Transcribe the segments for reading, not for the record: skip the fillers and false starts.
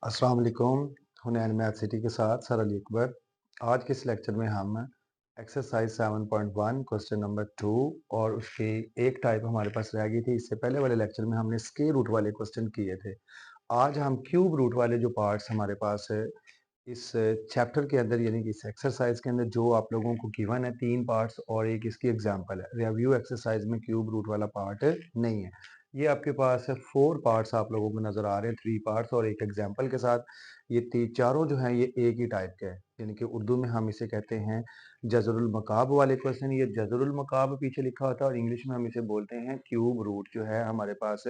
अस्सलाम वालेकुम। हुनैन math city के साथ सर अली अकबर। आज के इस लेक्चर में हम एक्सरसाइज 7.1 क्वेश्चन नंबर 2 और उसकी एक टाइप हमारे पास रह गई थी। इससे पहले वाले लेक्चर में हमने स्क्वायर रूट वाले क्वेश्चन किए थे। आज हम क्यूब रूट वाले जो पार्ट्स हमारे पास है इस चैप्टर के अंदर, यानी कि इस एक्सरसाइज के अंदर जो आप लोगों को गिवन है, 3 पार्ट्स और एक इसकी एग्जांपल है। रिव्यू एक्सरसाइज में क्यूब रूट वाला पार्ट नहीं है। ये आपके पास है 4 पार्ट्स आप लोगों को नजर आ रहे हैं, 3 पार्ट्स और एक एग्जांपल के साथ। ये चारों जो हैं ये एक ही टाइप के हैं, यानी कि उर्दू में हम इसे कहते हैं जजरुल मकाब वाले क्वेश्चन। ये जजरुल मकाब पीछे लिखा होता है और इंग्लिश में हम इसे बोलते हैं क्यूब रूट। जो है हमारे पास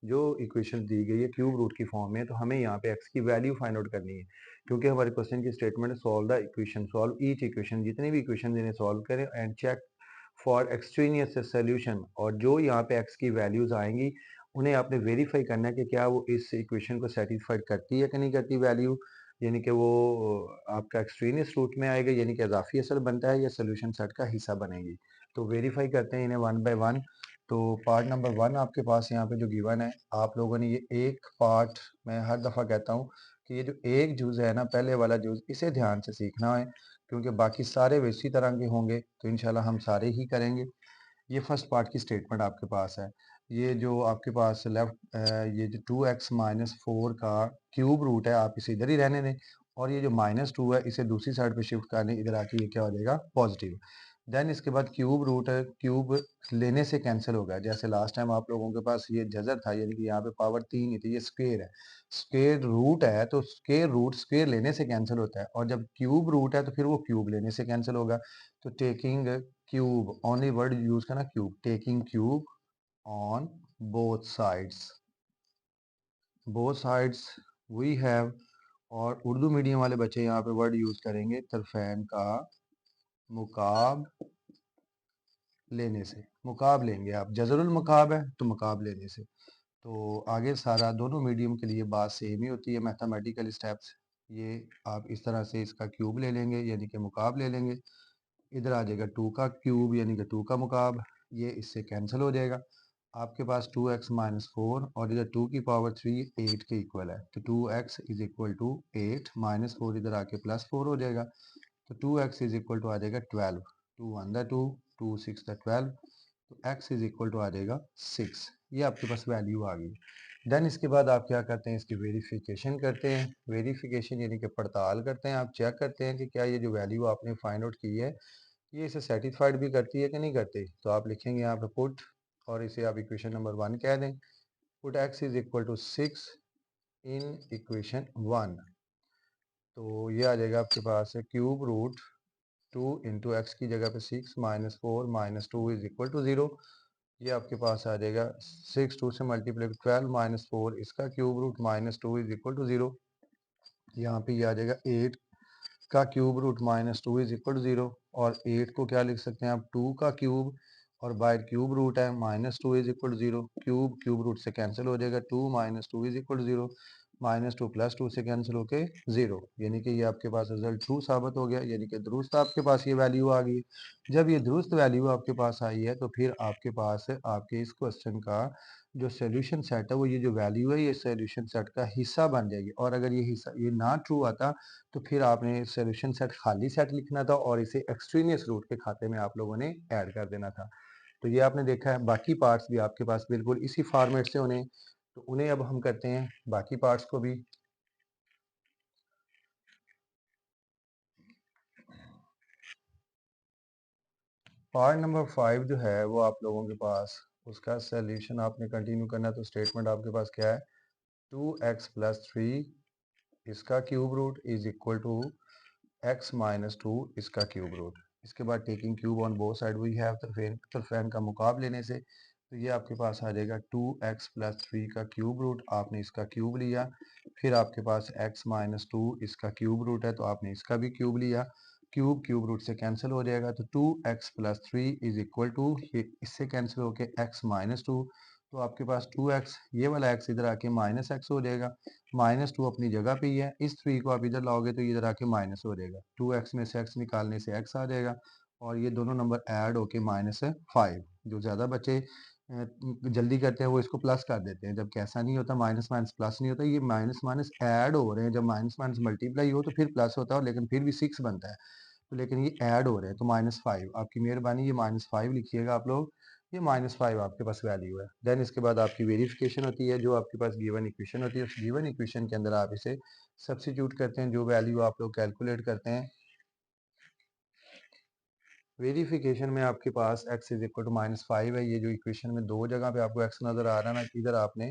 जो इक्वेशन दी गई है क्यूब रूट की फॉर्म में, तो हमें यहाँ पे एक्स की वैल्यू फाइंड आउट करनी है, क्योंकि हमारे क्वेश्चन की statement solve the equation, solve each equation, जितनी भी इक्वेशन इन्हें सॉल्व करें and check for extraneous solution. और जो यहाँ पे एक्स की वैल्यूज आएंगी उन्हें आपने वेरीफाई करना है कि क्या वो इस इक्वेशन को सेटिस्फाइड करती है कि नहीं करती वैल्यू, यानी कि वो आपका एक्सट्रेनियस रूट में आएगा, यानी कि इजाफी असल बनता है या सोल्यूशन सेट का हिस्सा बनेगी। तो वेरीफाई करते हैं इन्हें वन बाय वन। तो पार्ट नंबर 1 आपके पास यहाँ पे जो गिवन है, आप लोगों ने ये एक पार्ट, मैं हर दफ़ा कहता हूँ कि ये जो एक जूज़ है ना, पहले वाला जूज़, इसे ध्यान से सीखना है, क्योंकि बाकी सारे इसी तरह के होंगे तो इंशाल्लाह हम सारे ही करेंगे। ये फर्स्ट पार्ट की स्टेटमेंट आपके पास है। ये जो आपके पास लेफ्ट ये जो 2x-4 का क्यूब रूट है, आप इसे इधर ही रहने दें, और ये जो -2 है इसे दूसरी साइड पे शिफ्ट कर दें, इधर आके ये क्या हो जाएगा, पॉजिटिव। देन इसके बाद क्यूब रूट है, क्यूब लेने से कैंसिल होगा। जैसे लास्ट टाइम आप लोगों के पास ये जजर था, यानी कि यहाँ पे पावर 3 ही थी, ये स्क्वेयर है। स्क्वेयर रूट है तो स्क्वेयर रूट स्क्वेयर लेने से कैंसिल होता है, और जब क्यूब रूट है तो फिर वो क्यूब लेने से कैंसिल होगा। तो taking cube, only word use करना cube, taking cube on both sides we have. और उर्दू मीडियम वाले बच्चे यहाँ पे वर्ड यूज करेंगे तरफैन का मुकाब लेने से। मुकाब लेंगे आप, जजरुल मुकाब है तो मुकाब लेने से। तो आगे सारा दोनों मीडियम के लिए बात सेम ही होती है, मैथमेटिकल स्टेप्स। ये आप इस तरह से इसका क्यूब ले लेंगे, यानी कि मुकाब ले लेंगे। इधर आ जाएगा 2 का क्यूब, यानी कि 2 का मुकाब, ये इससे कैंसिल हो जाएगा। आपके पास 2x-4 और इधर 2 की पावर 3 8 के इक्वल है, तो 2x इज इक्वल टू 8, -4 इधर आके +4 हो जाएगा, तो 2x इज इक्वल टू आ जाएगा 12, 2 1 द 2, 2 6 द 12, तो x इज इक्वल टू आ जाएगा 6। ये आपके पास वैल्यू आ गई। देन इसके बाद आप क्या करते हैं, इसकी वेरिफिकेशन करते हैं। वेरिफिकेशन यानी कि पड़ताल करते हैं, आप चेक करते हैं कि क्या ये जो वैल्यू आपने फाइंड आउट की है ये इसे सेटिस्फाइड भी करती है कि नहीं करती। तो आप लिखेंगे यहाँ पे पुट, और इसे आप इक्वेशन नंबर 1 कह दें। Put x is equal to 6 in equation 1, तो ये आ जाएगा आपके पास है क्यूब रूट 2 इंटू एक्स की जगह पे 6 -4 -2 इज इक्वल टू 0। ये आपके पास आ जाएगा 6 2 से मल्टीप्लाई 12 -4 इसका cube root -2 is equal to 0। यहाँ पे ये आ जाएगा 8 का cube root -2 is equal to 0, और 8 को क्या लिख सकते हैं आप, 2 का क्यूब, और बाय क्यूब रूट है -2 is equal to 0, cube cube root से कैंसिल हो जाएगा, 2 -2 इज इक्वल टू 0, -2 +2 से कैंसिल होके 0, यानी कि ये आपके पास रिजल्ट ट्रू साबित हो गया, यानी कि दुरुस्त आपके पास ये वैल्यू आ गई। जब ये दुरुस्त वैल्यू आपके पास आई है तो फिर आपके पास आपके इस क्वेश्चन का जो सोल्यूशन सेट है वो ये जो वैल्यू है ये सोल्यूशन सेट का हिस्सा बन जाएगी। और अगर ये हिस्सा ये ना ट्रू आता तो फिर आपने सोल्यूशन सेट खाली सेट लिखना था और इसे एक्सट्रेनियस रूट के खाते में आप लोगों ने ऐड कर देना था। तो ये आपने देखा है, बाकी पार्ट्स भी आपके पास बिल्कुल इसी फॉर्मेट से होने, तो उन्हें अब हम करते हैं बाकी पार्ट्स को भी। पार्ट नंबर 5 जो है वो आप लोगों के पास, उसका सोल्यूशन आपने कंटिन्यू करना है। तो स्टेटमेंट आपके पास क्या है, 2x+3 इसका cube root is equal to x-2 इसका क्यूब रूट। इसके बाद taking cube on both side we have तरफेन का मुकाब लेने से, तो ये आपके पास आ जाएगा 2x+3 का क्यूब रूट, आपने इसका क्यूब लिया। फिर आपके पास x-2 इसका क्यूब रूट है तो आपने इसका भी क्यूब लिया, क्यूब क्यूब रूट से कैंसिल हो जाएगा, तो 2x+3 इज इक्वल टू, इससे कैंसिल होके x-2, तो आपके पास 2x, ये वाला x इधर आके -x हो जाएगा, -2 अपनी जगह पे ही है, इस 3 को आप इधर लाओगे तो इधर आके माइनस हो जाएगा, 2x में से x निकालने से x आ जाएगा, और ये दोनों नंबर ऐड होके -5, जो ज़्यादा बचे जल्दी करते हैं वो इसको प्लस कर देते हैं, जबकि ऐसा नहीं होता, माइनस माइनस प्लस नहीं होता, ये माइनस माइनस ऐड हो रहे हैं। जब माइनस माइनस मल्टीप्लाई हो तो फिर प्लस होता है, लेकिन फिर भी 6 बनता है, तो लेकिन ये ऐड हो रहे हैं तो -5। आपकी मेहरबानी ये -5 लिखिएगा आप लोग, ये -5 आपके पास वैल्यू है। देन इसके बाद आपकी वेरिफिकेशन होती है, जो आपके पास गिवन इक्वेशन होती है, उस गिवन इक्वेशन के अंदर आप इसे सब्स्टिट्यूट करते हैं, जो वैल्यू आप लोग कैलकुलेट करते हैं। वेरिफिकेशन में आपके पास x इज इक्वल टू -5 है। ये जो इक्वेशन में दो जगह पे आपको x नज़र आ रहा है ना, इधर आपने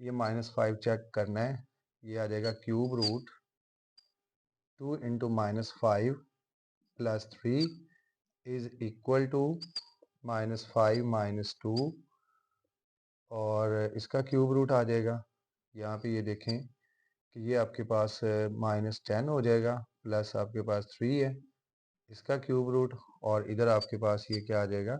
ये -5 चेक करना है। ये आ जाएगा cube root 2 into -5 plus 3 is equal to -5 - 2, और इसका क्यूब रूट आ जाएगा। यहाँ पे ये देखें कि ये आपके पास -10 हो जाएगा, प्लस आपके पास 3 है इसका क्यूब रूट, और इधर आपके पास ये क्या आ जाएगा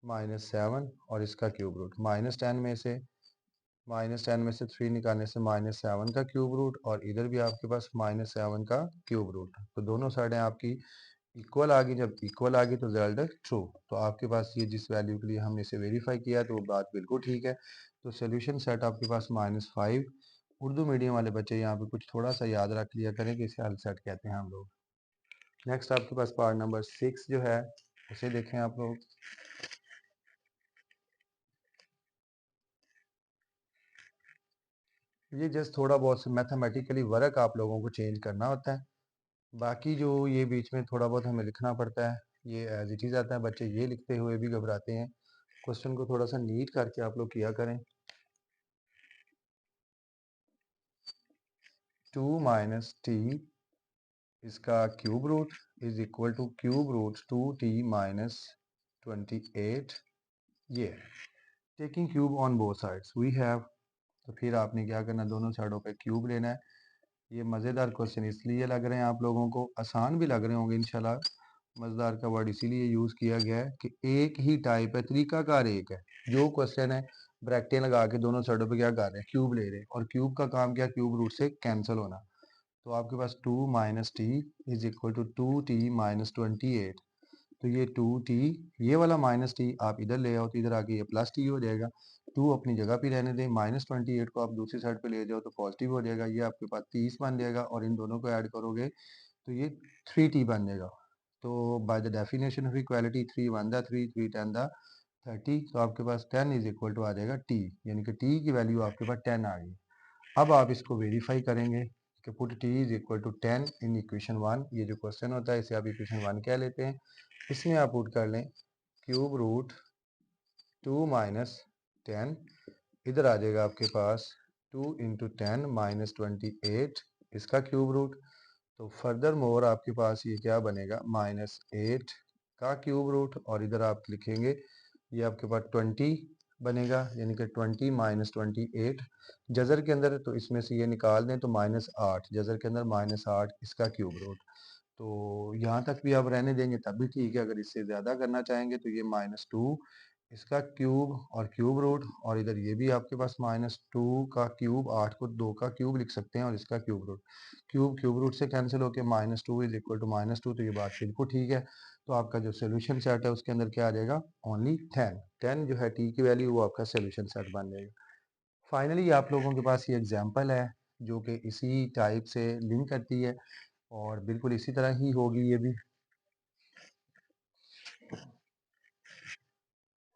-7 और इसका क्यूब रूट। -10 में से 3 निकालने से -7 का क्यूब रूट, और इधर भी आपके पास -7 का क्यूब रूट। तो दोनों साइडें आपकी इक्वल आ गई। जब इक्वल आ गई तो रिजल्ट है ट्रू। तो आपके पास ये जिस वैल्यू के लिए हमने इसे वेरीफाई किया तो वो बात बिल्कुल ठीक है। तो सोल्यूशन सेट आपके पास -5। उर्दू मीडियम वाले बच्चे यहाँ पे कुछ थोड़ा सा याद रख लिया करें कि इसे हल सेट कहते हैं हम लोग। नेक्स्ट आपके पास पार्ट नंबर 6 जो है उसे देखें आप लोग। ये जस्ट थोड़ा बहुत मैथमेटिकली वर्क आप लोगों को चेंज करना होता है। बाकी जो ये बीच में थोड़ा बहुत हमें लिखना पड़ता है, ये एज इट इज़ आता है। बच्चे ये लिखते हुए भी घबराते हैं। क्वेश्चन को थोड़ा सा नीट करके आप लोग किया करें। 2 माइनस टी इसका cube root is equal to cube root 2t minus 28। ये taking cube on both sides we have. तो फिर आपने क्या करना, दोनों साइडों पे क्यूब लेना है। ये मज़ेदार क्वेश्चन इसलिए लग रहे हैं आप लोगों को, आसान भी लग रहे होंगे इंशाल्लाह। मज़ेदार का वर्ड इसीलिए यूज़ किया गया है कि एक ही टाइप है, तरीकाकार एक है। जो क्वेश्चन है ब्रैकेटें लगा के दोनों साइडों पे क्या कर रहे हैं, क्यूब ले रहे हैं, और क्यूब का काम क्या, क्यूब रूट से कैंसिल होना। तो आपके पास 2 minus T is equal to 2t minus 28। तो ये 2t, ये वाला माइनस टी आप इधर ले आओ तो इधर आके ये प्लस टी हो जाएगा। 2 अपनी जगह पे रहने दें, -28 को आप दूसरी साइड पे ले जाओ तो पॉजिटिव हो जाएगा। ये आपके पास 30 बन जाएगा, और इन दोनों को ऐड करोगे तो ये 3t बन जाएगा। तो by the definition of equality 3 1 the 3 3 10 the 30। तो आपके पास 10 इज इक्वल टू आ जाएगा t, यानी कि t की वैल्यू आपके पास 10 आ गई। अब आप इसको वेरीफाई करेंगे कि put t is equal to 10 in equation 1। ये जो क्वेश्चन होता है इसे आप इक्वेशन 1 कह लेते हैं। इसमें आप पुट कर लें क्यूब रूट 2 माइनस 10, इधर आ जाएगा आपके पास 2 इंटू 10 माइनस 28 इसका क्यूब रूट। तो फर्दर मोर आपके पास ये क्या बनेगा, -8 का क्यूब रूट, और इधर आप लिखेंगे ये आपके पास 20 बनेगा, यानी कि 20 माइनस 28 जज़र के अंदर। तो इसमें से ये निकाल दें तो -8 जज़र के अंदर -8 इसका क्यूब रूट। तो यहाँ तक भी आप रहने देंगे तब भी ठीक है। अगर इससे ज़्यादा करना चाहेंगे तो ये -2 इसका क्यूब और क्यूब रूट, और इधर ये भी आपके पास -2 का क्यूब, 8 को 2 का क्यूब लिख सकते हैं, और इसका cube root. Cube cube root से कैंसिल होकर -2 इज इक्वल टू -2। तो ये बात बिल्कुल ठीक है। तो आपका जो सोल्यूशन सेट है उसके अंदर क्या आ जाएगा, ओनली 10। 10 जो है टी की वैल्यू, वो आपका सोल्यूशन सेट बन जाएगा। फाइनली आप लोगों के पास ये एग्जाम्पल है जो कि इसी टाइप से लिंक करती है, और बिल्कुल इसी तरह ही होगी ये भी।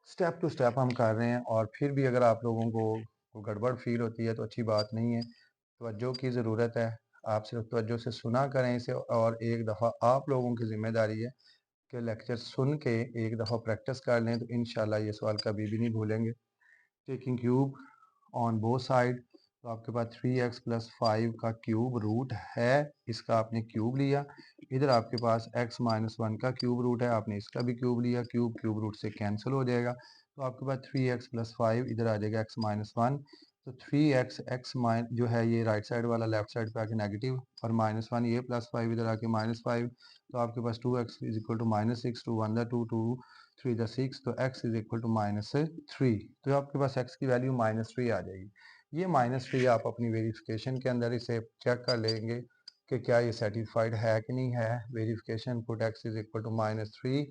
स्टेप टू स्टेप हम कर रहे हैं, और फिर भी अगर आप लोगों को गड़बड़ फील होती है तो अच्छी बात नहीं है। तवज्जो की ज़रूरत है। आप सिर्फ तवज्जो से सुना करें इसे, और एक दफ़ा आप लोगों की ज़िम्मेदारी है कि लेक्चर सुन के एक दफ़ा प्रैक्टिस कर लें, तो इंशाल्लाह ये सवाल कभी भी नहीं भूलेंगे। Taking cube on both side, तो आपके पास 3x प्लस 5 का क्यूब रूट है, इसका आपने क्यूब लिया। इधर आपके पास x माइनस 1 का क्यूब रूट है, आपने इसका भी क्यूब लिया। क्यूब क्यूब रूट से कैंसिल हो जाएगा, तो आपके पास 3x प्लस 5 इधर आ जाएगा x माइनस 1। तो 3x x माइन जो है ये राइट साइड वाला लेफ्ट साइड पे आके नेगेटिव, और -1 ये +5 इधर आके -5। तो आपके पास 2x is equal to -6, 2 1 2 2 3 the 6, तो x इज इक्वल टू -3। तो आपके पास x की वैल्यू -3 आ जाएगी। ये -3 आप अपनी वेरिफिकेशन के अंदर इसे चेक कर लेंगे कि क्या ये सेटिस्फाइड है कि नहीं है। Verification put x is equal to -3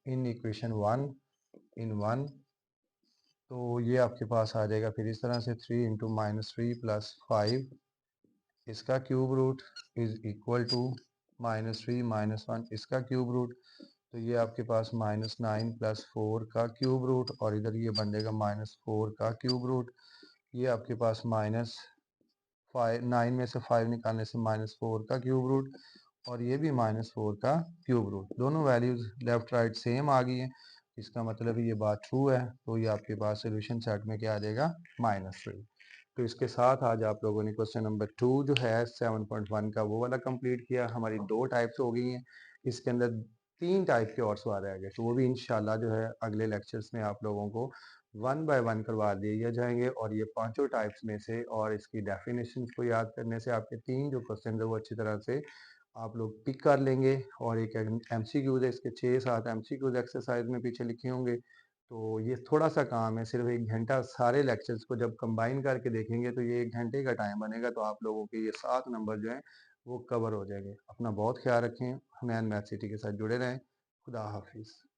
in equation 1 in 1 तो ये आपके पास आ जाएगा फिर इस तरह से 3 इंटू -3 प्लस 5 इसका cube root is equal to -3 -1 इसका क्यूब रूट। तो ये आपके पास -9 प्लस 4 का क्यूब रूट और इधर ये बन जाएगा -4 का क्यूब रूट। ये आपके पास -9 में से 5 निकालने से -4 का क्यूब रूट और ये भी -4 का क्यूब रूट। दोनों वैल्यूज़ लेफ्ट राइट सेम आ गई हैं, इसका मतलब ये बात ट्रू है। तो ये आपके पास सोल्यूशन सेट में क्या आ जाएगा, -3। तो इसके साथ आज आप लोगों ने क्वेश्चन नंबर 2 जो है 7.1 का वो वाला कंप्लीट किया। हमारी 2 टाइप्स हो गई हैं, इसके अंदर 3 टाइप के और सवाल रह गए, तो वो भी इंशाल्लाह जो है अगले लेक्चर्स में आप लोगों को 1 बाय 1 करवा दिए जाएंगे। और ये पांचों टाइप्स में से और इसकी डेफिनेशंस को याद करने से आपके 3 जो क्वेश्चन है वो अच्छी तरह से आप लोग पिक कर लेंगे। और एक एमसीक्यूज है, इसके 6-7 एमसीक्यूज एक्सरसाइज में पीछे लिखे होंगे। तो ये थोड़ा सा काम है, सिर्फ 1 घंटा सारे लेक्चर्स को जब कंबाइन करके देखेंगे तो ये 1 घंटे का टाइम बनेगा। तो आप लोगों के ये 7 नंबर जो हैं वो कवर हो जाएंगे। अपना बहुत ख्याल रखें, हनैन मैथ सिटी के साथ जुड़े रहें। खुदा हाफिज़।